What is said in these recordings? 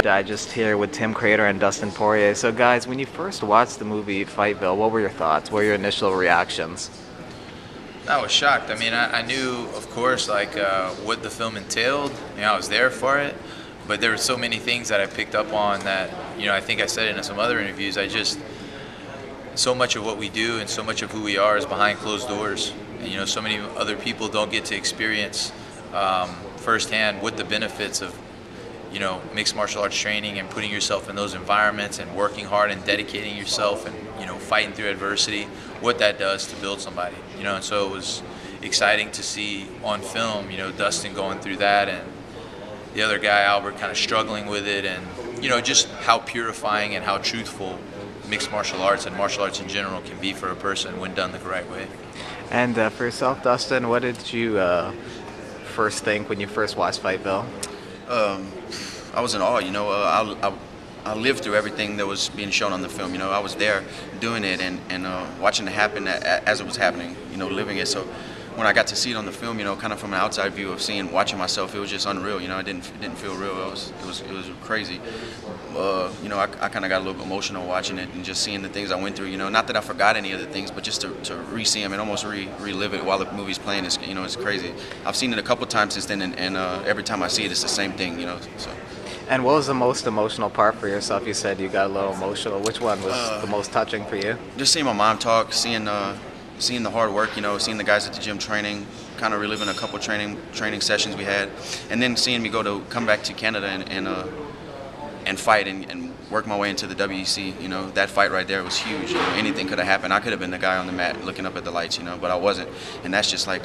Digest here with Tim Credeur and Dustin Poirier. So guys, when you first watched the movie Fightville, what were your thoughts? What were your initial reactions? I was shocked. I mean, I knew, of course, like what the film entailed. You know, I was there for it, but there were so many things that I picked up on that, you know, I think I said it in some other interviews. So much of what we do and so much of who we are is behind closed doors. And, you know, so many other people don't get to experience firsthand what the benefits of, you know, mixed martial arts training and putting yourself in those environments and working hard and dedicating yourself and, you know, fighting through adversity, what that does to build somebody, you know. And so it was exciting to see on film, you know, Dustin going through that and the other guy, Albert, kind of struggling with it, and, you know, just how purifying and how truthful mixed martial arts and martial arts in general can be for a person when done the correct way. And for yourself, Dustin, what did you first think when you first watched Fightville? I was in awe, you know. I lived through everything that was being shown on the film. You know, I was there doing it and watching it happen as it was happening, you know, living it. So when I got to see it on the film, you know, kind of from an outside view of watching myself, it was just unreal. You know, it didn't feel real. It was crazy. You know, I kind of got a little bit emotional watching it and just seeing the things I went through. You know, not that I forgot any of the things, but just to re-see them and almost relive it while the movie's playing. It's, you know, it's crazy. I've seen it a couple times since then, and every time I see it, it's the same thing. You know, so. And what was the most emotional part for yourself? You said you got a little emotional. Which one was the most touching for you? Just seeing my mom talk, seeing the hard work, you know, seeing the guys at the gym training, kind of reliving a couple training sessions we had, and then seeing me come back to Canada and fight and work my way into the WEC. You know, that fight right there was huge. You know, anything could have happened. I could have been the guy on the mat looking up at the lights, you know, but I wasn't. And that's just like,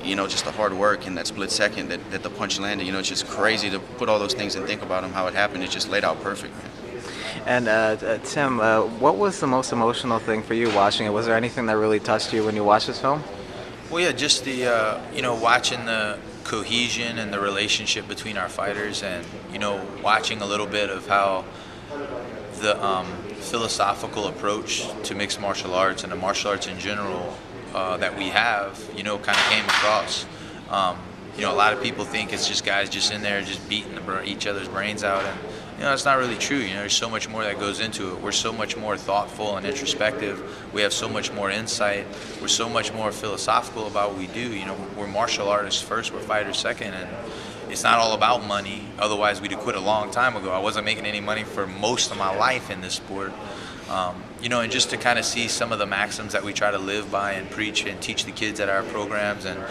you know, just the hard work and that split second that the punch landed. You know, it's just crazy to put all those things and think about them, how it happened. It just laid out perfect, man. And Tim, what was the most emotional thing for you watching it? Was there anything that really touched you when you watched this film? Well, yeah, just the, you know, watching the cohesion and the relationship between our fighters, and, you know, watching a little bit of how the philosophical approach to mixed martial arts and the martial arts in general that we have, you know, kind of came across. You know, a lot of people think it's just guys just in there just beating each other's brains out, and, you know, it's not really true. You know, there's so much more that goes into it. We're so much more thoughtful and introspective. We have so much more insight. We're so much more philosophical about what we do. You know, we're martial artists first, we're fighters second, and it's not all about money. Otherwise, we'd have quit a long time ago. I wasn't making any money for most of my life in this sport. You know, and just to kind of see some of the maxims that we try to live by and preach and teach the kids at our programs and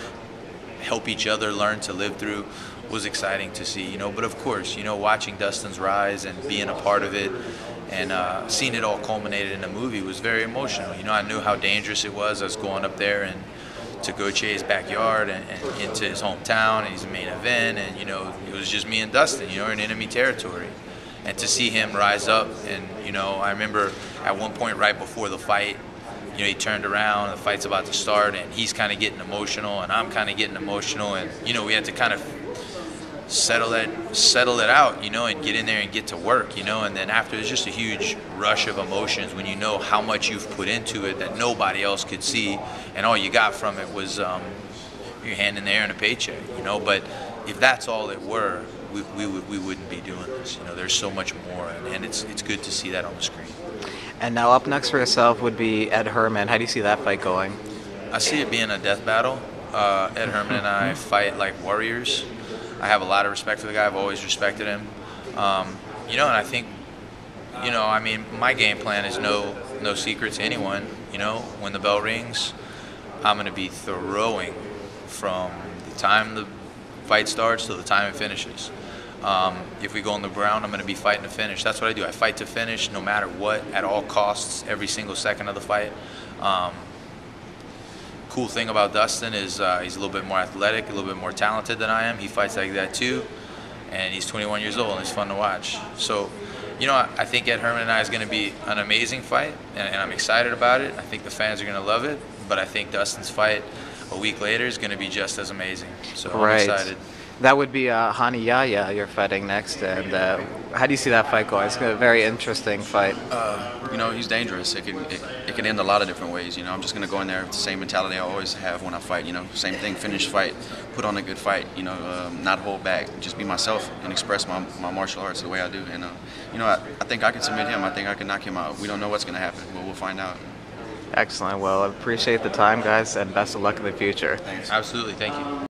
help each other learn to live through was exciting to see, you know. But of course, you know, watching Dustin's rise and being a part of it and seeing it all culminated in a movie was very emotional. You know, I knew how dangerous it was. I was going up there and to Gauthier's backyard and into his hometown, and he's the main event, and, you know, it was just me and Dustin, you know, in enemy territory. And to see him rise up, and, you know, I remember at one point right before the fight, you know, he turned around, the fight's about to start, and he's kind of getting emotional, and I'm kind of getting emotional, and, you know, we had to kind of settle it out, you know, and get in there and get to work, you know. And then after, there's just a huge rush of emotions when you know how much you've put into it that nobody else could see, and all you got from it was your hand in the air and a paycheck, you know. But if that's all it were, we wouldn't be doing this, you know. There's so much more, and it's good to see that on the screen. And now up next for yourself would be Ed Herman. How do you see that fight going? I see it being a death battle. Ed Herman and I fight like warriors. I have a lot of respect for the guy. I've always respected him. You know, and I think, you know, I mean, my game plan is no secret to anyone. You know, when the bell rings, I'm going to be throwing from the time the fight starts to the time it finishes. If we go on the ground, I'm going to be fighting to finish. That's what I do. I fight to finish no matter what, at all costs, every single second of the fight. Cool thing about Dustin is he's a little bit more athletic, a little bit more talented than I am. He fights like that too, and he's 21 years old, and it's fun to watch. So, you know, I think Ed Herman and I is going to be an amazing fight, and I'm excited about it. I think the fans are going to love it, but I think Dustin's fight a week later is going to be just as amazing. So I'm excited. That would be Hani Yahya you're fighting next, and how do you see that fight going? It's a very interesting fight. You know, he's dangerous. It can end a lot of different ways. You know, I'm just gonna go in there with the same mentality I always have when I fight. You know, same thing, finish fight, put on a good fight. You know, not hold back, just be myself and express my martial arts the way I do. And you know, I think I can submit him. I think I can knock him out. We don't know what's gonna happen, but we'll find out. Excellent. Well, I appreciate the time, guys, and best of luck in the future. Thanks. Absolutely. Thank you.